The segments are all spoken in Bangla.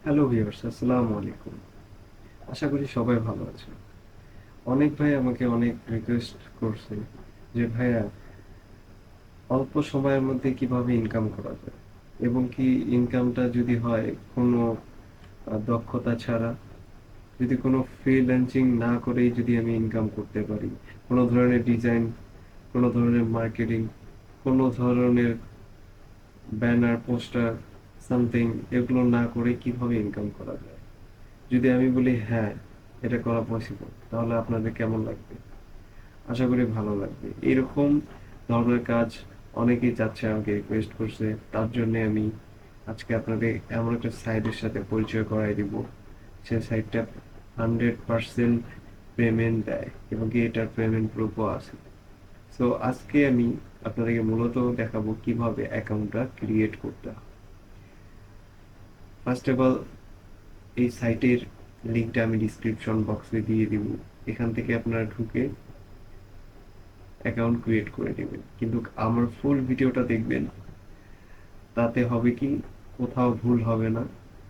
হ্যালো ভিউয়ার্স, আসসালামু আলাইকুম। আশা করি সবাই ভালো আছেন। অনেক ভাই আমাকে অনেক রিকোয়েস্ট করছে যে ভাইয়া অল্প সময়ের মধ্যে কিভাবে ইনকাম করা যায় এবং কি ইনকামটা যদি হয় কোনো দক্ষতা ছাড়া, যদি কোনো ফ্রিল্যান্সিং না করেই যদি আমি ইনকাম করতে পারি, কোনো ধরনের ডিজাইন, কোনো ধরনের মার্কেটিং, কোনো ধরনের ব্যানার পোস্টার সামথিং এগুলো না করে কিভাবে ইনকাম করা যায়। যদি আমি বলি হ্যাঁ, এটা করা পসিবল, তাহলে আপনাদের কেমন লাগবে? আশা করি ভালো লাগবে। এরকম ধরনের কাজ অনেকেই চাচ্ছে, আমাকে রিকোয়েস্ট করছে। তার জন্য আমি আজকে আপনাদের এমন একটা সাইটের সাথে পরিচয় করাই দিব। সে সাইটটা 100% পেমেন্ট দেয় এবং কি এটার পেমেন্ট প্রুফও আছে। সো আজকে আমি আপনাদেরকে মূলত দেখাবো কিভাবে অ্যাকাউন্টটা ক্রিয়েট করতে হয়। ফার্স্ট অফ অল, এই সাইটের লিঙ্কটা আমি ডিসক্রিপশন বক্সে দিয়ে দিব। এখান থেকে আপনারা ঢুকে অ্যাকাউন্ট ক্রিয়েট করে নেবেন, কিন্তু আমার ফুল ভিডিওটা দেখবেন। তাতে হবে কি, কোথাও ভুল হবে না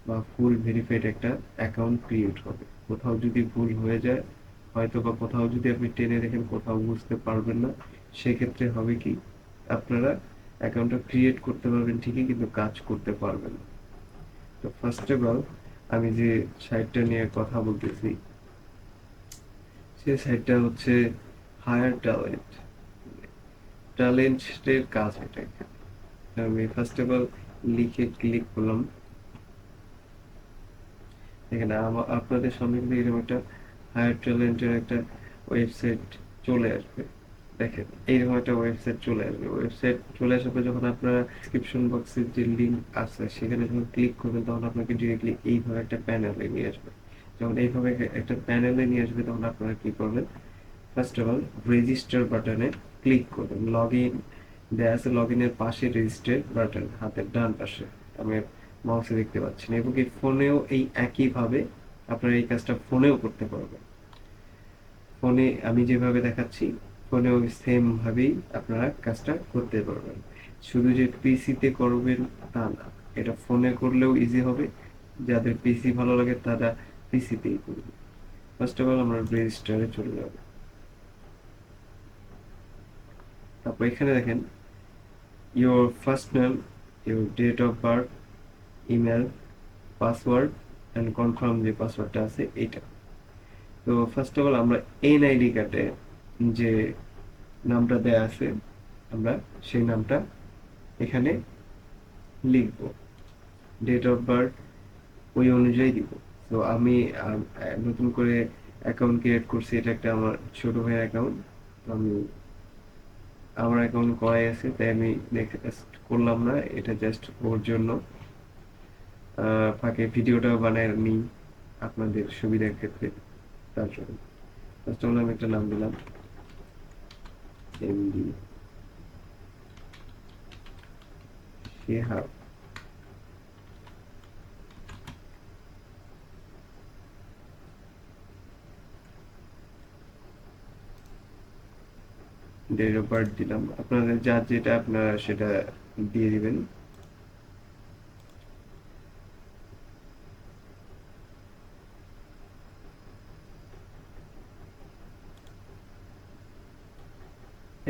বা ফুল ভেরিফাইড একটা অ্যাকাউন্ট ক্রিয়েট হবে। কোথাও যদি ভুল হয়ে যায়, হয়তো বা কোথাও যদি আপনি টেনে দেখেন কোথাও বুঝতে পারবেন না, সেক্ষেত্রে হবে কি, আপনারা অ্যাকাউন্টটা ক্রিয়েট করতে পারবেন ঠিকই, কিন্তু কাজ করতে পারবেন না। তো ফার্স্ট অফ অল, আমি যে সাইটটা নিয়ে কথা বলতেছি, সেই সাইটটা হচ্ছে হায়ার ট্যালেন্ট। ট্যালেন্টের কাজ এটা। এখানে আমি ফার্স্ট অফ অল লিখে ক্লিক করলাম। এখানে আপনাদের সামনে কিন্তু এরকম একটা হায়ার ট্যালেন্টের একটা ওয়েবসাইট চলে আসবে। দেখেন, এইরকম একটা ওয়েবসাইট চলে আসবে। ওয়েবসাইট চলে আসার পর যখন আপনারা ডিসক্রিপশন বক্সের যে লিঙ্ক আছে সেখানে যখন ক্লিক করবেন, তখন আপনাকে ডিরেক্টলি এইভাবে একটা প্যানেলে নিয়ে আসবে। যখন এইভাবে একটা প্যানেলে নিয়ে আসবে, তখন আপনারা কি করবেন, ফার্স্ট অফ অল রেজিস্টার বাটনে ক্লিক করবেন। লগ ইন দেওয়া আছে, লগ ইনের পাশে রেজিস্টার বাটন হাতের ডান পাশে, আমি মাউসে দেখতে পাচ্ছি না। এবং এই ফোনেও এই একইভাবে আপনারা এই কাজটা ফোনেও করতে পারবেন। ফোনে আমি যেভাবে দেখাচ্ছি, ফোনেও সেম ভাবেই আপনারা কাজটা করতে পারবেন। শুধু যে পিসিতে করবেন তা না, এটা ফোনে করলেও ইজি হবে। যাদের পিসি ভালো লাগে তারা পিসিতেই করবে। ফার্স্ট অফ অল আমরা রেজিস্টারে চলে যাব। তারপর এখানে দেখেন, your first name, your date of birth, email, password and confirm যে পাসওয়ার্ডটা আছে এইটা। তো ফার্স্ট অফ অল আমরা এনআইডি কার্ডে যে নামটা দেয়া আছে, আমরা সেই নামটা এখানে লিখব। ডেট অফ বার্থ ওই অনুযায়ী দিব। তো আমি নতুন করে অ্যাকাউন্ট ক্রিয়েট করছি, এটা একটা আমার ছোট ভাইয়ের অ্যাকাউন্ট। তো আমি আমার অ্যাকাউন্ট করাই আছে, তাই আমি নেক্সট করলাম না, এটা জাস্ট ওর জন্য। ফাঁকে ভিডিওটা বানায় নিই আপনাদের সুবিধার ক্ষেত্রে। তার জন্য ফার্স্ট অফ অল আমি একটা নাম দিলাম, MD Shehab. Date of birth দিলাম, আপনাদের যার যেটা আপনারা সেটা দিয়ে দিবেন।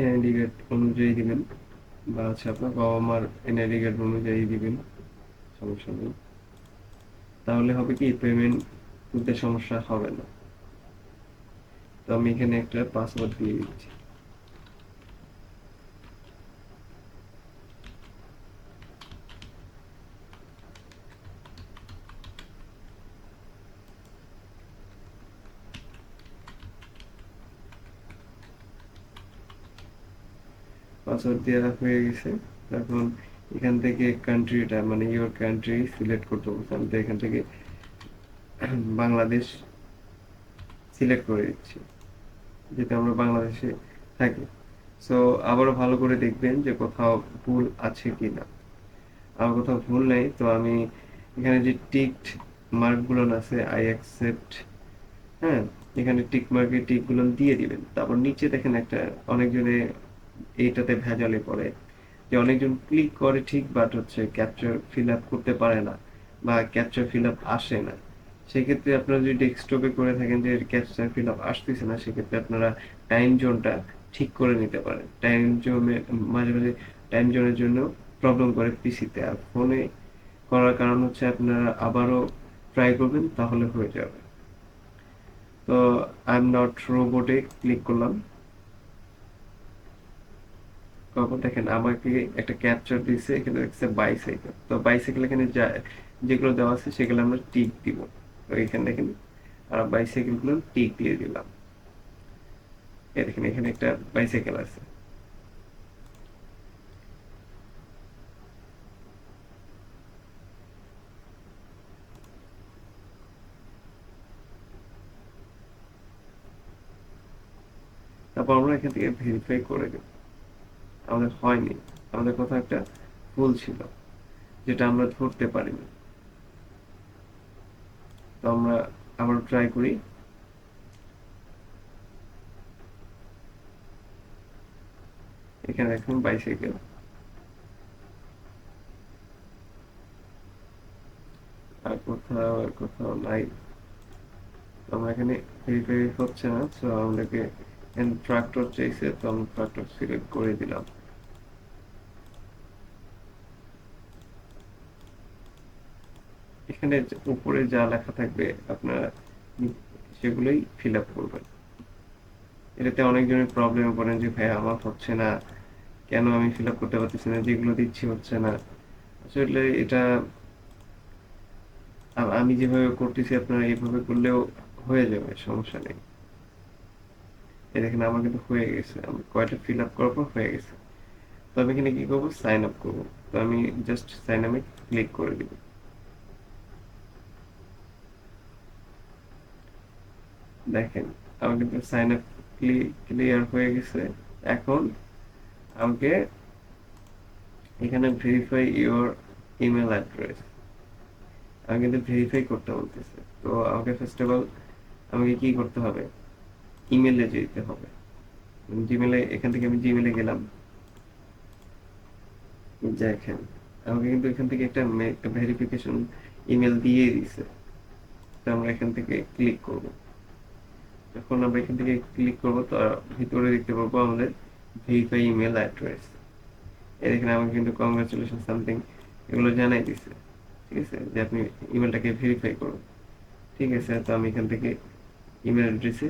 এনআইডি কার্ড অনুযায়ী দিবেন, বা হচ্ছে আপনার বাবা মার এনআইডি কার্ড অনুযায়ী দিবেন, সমস্যা নেই। তাহলে হবে কি, পেমেন্ট করতে সমস্যা হবে না। তো আমি এখানে একটা পাসওয়ার্ড দিয়ে দিচ্ছি। পাসওয়ার্ড দেওয়া হয়ে গেছে। এখন এখান থেকে কান্ট্রিটা, মানে ইওর কান্ট্রি সিলেক্ট করতে বলছে। আমি তো এখান থেকে বাংলাদেশ সিলেক্ট করে দিচ্ছি, যেহেতু আমরা বাংলাদেশে থাকি। সো আবারও ভালো করে দেখবেন যে কোথাও ভুল আছে কিনা। আমার কোথাও ভুল নেই, তো আমি এখানে যে টিকড মার্কগুলো আছে, আই অ্যাকসেপ্ট, হ্যাঁ, এখানে টিক মার্কে টিকগুলো দিয়ে দিবেন। তারপর নিচে দেখেন একটা, অনেকজনে এইটাতে ভেজালে পড়ে, যে অনেকজন ক্লিক করে ঠিক, বাট হচ্ছে ক্যাপচার ফিল আপ করতে পারে না, বা ক্যাপচা ফিল আপ আসে না, সেক্ষেত্রে আপনারা যদি ডেস্কটপে করে থাকেন যে ক্যাপচা ফিল আপ আসতেছে না, সেক্ষেত্রে আপনারা টাইম জোনটা ঠিক করে নিতে পারেন। টাইম জোনে মাঝে মাঝে টাইম জোনের জন্য প্রবলেম করে পিসিতে, আর ফোনে করার কারণ হচ্ছে আপনারা আবারও ট্রাই করবেন, তাহলে হয়ে যাবে। তো আই এম নট রোবটে ক্লিক করলাম, তারপর দেখেন আমাকে একটা ক্যাপচার দিচ্ছে, এখানে দেখছে বাইসাইকেল। তো বাইসাইকেল এখানে যা যেগুলো দেওয়া আছে সেগুলো আমরা টিক দিব। তো এখানে দেখেন আর বাইসাইকেল গুলো টিক দিয়ে দিলাম। এই দেখেন এখানে একটা বাইসাইকেল আছে। তারপর আমরা এখান থেকে ভেরিফাই করে দেব। আমাদের হয়নি, আমাদের কোথাও একটা ভুল ছিল যেটা আমরা ধরতে পারিনি। তো আমরা আবার ট্রাই করি। এখানে দেখুন বাইসাইকেল, আর কোথাও নাই। তো আমরা এখানে ভেরিফাই হচ্ছে না, তো আমাদেরকে ট্রাক্টর চাইছে, তো আমরা ট্রাক্টর সিলেক্ট করে দিলাম। এখানে উপরে যা লেখা থাকবে আপনারা সেগুলোই ফিল আপ করবেন। এটাতে অনেকজনের প্রবলেমে পড়েন যে ভাই আমার হচ্ছে না, কেন আমি ফিল আপ করতে পারতেছি না, যেগুলো দিচ্ছি হচ্ছে না। আসলে এটা আমি যেভাবে করতেছি আপনারা এইভাবে করলেও হয়ে যাবে, সমস্যা নেই। এই দেখেন আমার কিন্তু হয়ে গেছে, আমি কয়টা ফিল আপ করার পর হয়ে গেছে। তো আমি এখানে কি করবো, সাইন আপ করবো। তো আমি জাস্ট সাইন আপে ক্লিক করে দিব। দেখেন আমার কিন্তু সাইন আপ ক্লিয়ার হয়ে গেছে। এখন আমাকে এখানে ভেরিফাই ইওর ইমেল অ্যাড্রেস, আমি কিন্তু ভেরিফাই করতে বলতেছে। তো আমাকে ফার্স্ট অফ অল আমাকে কি করতে হবে, ইমেলে যেতে হবে। জিমেলে, এখান থেকে আমি জিমেলে গেলাম। দেখেন আমাকে কিন্তু এখান থেকে একটা ভেরিফিকেশন ইমেল দিয়ে দিছে। তো আমরা এখান থেকে ক্লিক করব। যখন আমরা এখান থেকে ক্লিক করব, তো ভিতরে দেখতে পাবো আমাদের ভেরিফাই ইমেল অ্যাড্রেস। এই দেখেন আমাকে কিন্তু কংগ্রাচুলেশন সামথিং এগুলো জানাই দিছে। ঠিক আছে, যে আপনি ইমেলটাকে ভেরিফাই করুন। ঠিক আছে, তো আমি এখান থেকে ইমেল অ্যাড্রেসে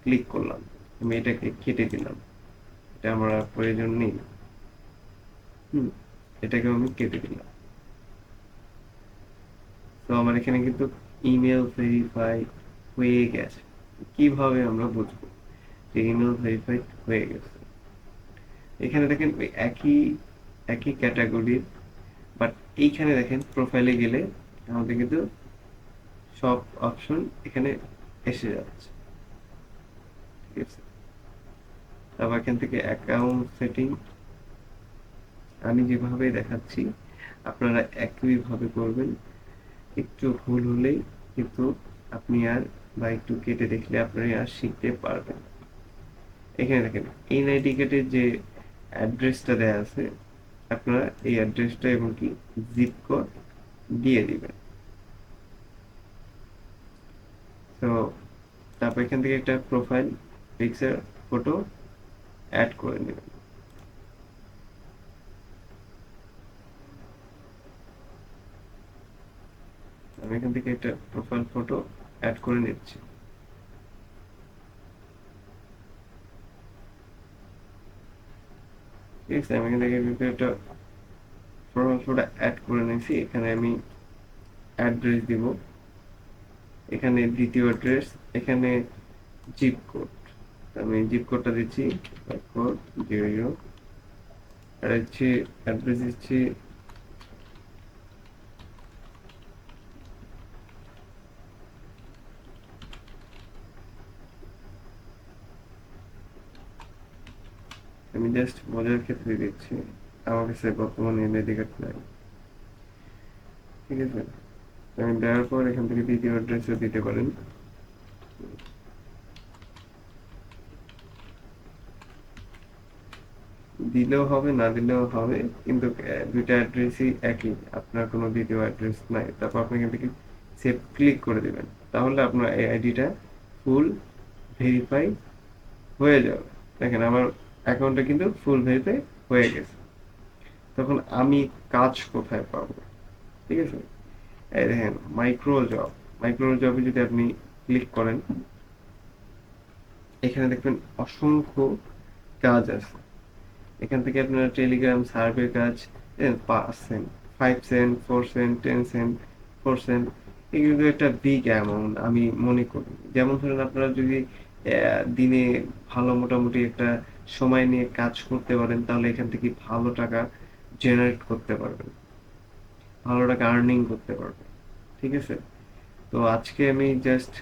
ক্লিক করলাম, আমি এটাকে কেটে দিলাম, এটা আমার আর প্রয়োজন নেই। হুম, এটাকে আমি কেটে দিলাম। তো আমার এখানে কিন্তু ইমেল ভেরিফাই হয়ে গেছে। কিভাবে আমরা বুঝবো যে ইমেল ভেরিফাই হয়ে গেছে? এখানে দেখেন ওই একই একই ক্যাটাগরির, বাট এইখানে দেখেন প্রোফাইলে গেলে আমাদের কিন্তু সব অপশন এখানে এসে যাচ্ছে। ঠিক আছে, তারপর এখান থেকে অ্যাকাউন্ট সেটিং আমি যেভাবে দেখাচ্ছি আপনারা একইভাবে করবেন। একটু ভুল হলেই কিন্তু আপনি আর বা একটু কেটে দেখলে আপনি আর শিখতে পারবেন। এখানে দেখেন এনআইডি কার্ডের যে অ্যাড্রেসটা দেয়া আছে, আপনারা এই অ্যাড্রেসটা এবং কি জিপ কোড দিয়ে দিবেন। তো তারপর এখান থেকে একটা প্রোফাইল পিকচার ফটো অ্যাড করে নেবেন। আমি এখান থেকে একটা প্রোফাইল ফটো অ্যাড করে নিচ্ছি। ঠিক আছে, আমি এখান থেকে একটা প্রোফাইল ফটো অ্যাড করে নিয়েছি। এখানে আমি অ্যাড্রেস দিব, এখানে দ্বিতীয় অ্যাড্রেস, এখানে জিপ কোড। আমি জিপ কোডটা দিচ্ছি 5400, আর হচ্ছে অ্যাড্রেস দিচ্ছি আমি জাস্ট মজার ক্ষেত্রে দিচ্ছি, আমার কাছে বর্তমানে এনআইডি কার্ড নাই। ঠিক আছে, আমি দেওয়ার পর এখান থেকে দ্বিতীয় অ্যাড্রেসও দিতে পারেন। দিলেও হবে, না দিলেও হবে, কিন্তু দুইটা অ্যাড্রেসই একই, আপনার কোনো দ্বিতীয় অ্যাড্রেস নাই। তারপর আপনি এখান থেকে সেভ ক্লিক করে দিবেন, তাহলে আপনার এই আইডিটা ফুল ভেরিফাই হয়ে যাবে। দেখেন আমার অ্যাকাউন্টটা কিন্তু ফুল ভেরিফাই হয়ে গেছে। তখন আমি কাজ কোথায় পাবো? ঠিক আছে, এই দেখেন মাইক্রো জব, মাইক্রো জবে যদি আপনি ক্লিক করেন, এখানে দেখবেন অসংখ্য কাজ আছে। এখান থেকে আপনারা টেলিগ্রাম সার্ভে কাজ 5 cent, 5 cent, 4 cent, 10 cent, 4 cent, এগুলো একটা বিগ অ্যামাউন্ট আমি মনে করি। যেমন ধরেন আপনারা যদি দিনে ভালো মোটামুটি একটা সময় নিয়ে কাজ করতে পারেন, তাহলে এখান থেকে ভালো টাকা জেনারেট করতে পারবেন, ভালো টাকা আর্নিং করতে পারবেন। ঠিক আছে, তো আজকে আমি জাস্ট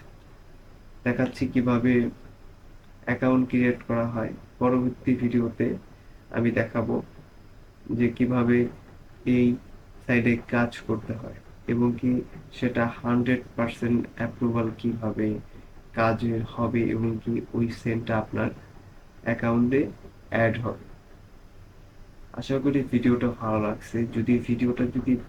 দেখাচ্ছি কিভাবে অ্যাকাউন্ট ক্রিয়েট করা হয়। পরবর্তী ভিডিওতে আমি দেখাবো যে কিভাবে এই সাইডে কাজ করতে হয়, এবং কি সেটা 100% অ্যাপ্রুভাল কিভাবে কাজের হবে, এবং কি ওই সেন্টটা আপনার অ্যাকাউন্টে অ্যাড হবে। আশা করি ভিডিওটা ভালো লাগছে। যদি ভিডিওটা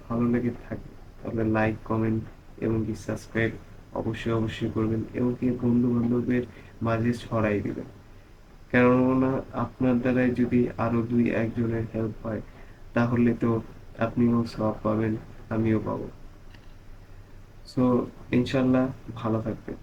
ভালো লেগে থাকে, তাহলে লাইক, কমেন্ট এবং কি সাবস্ক্রাইব অবশ্যই করবেন, এবং কি বন্ধু বান্ধবের মাঝে ছড়াই দিবেন। কেননা আপনার দ্বারাই যদি আরো 2-1 জনের হেল্প হয়, তাহলে তো আপনিও সওয়াব পাবেন, আমিও পাবো। সো ইনশাল্লাহ ভালো থাকবেন।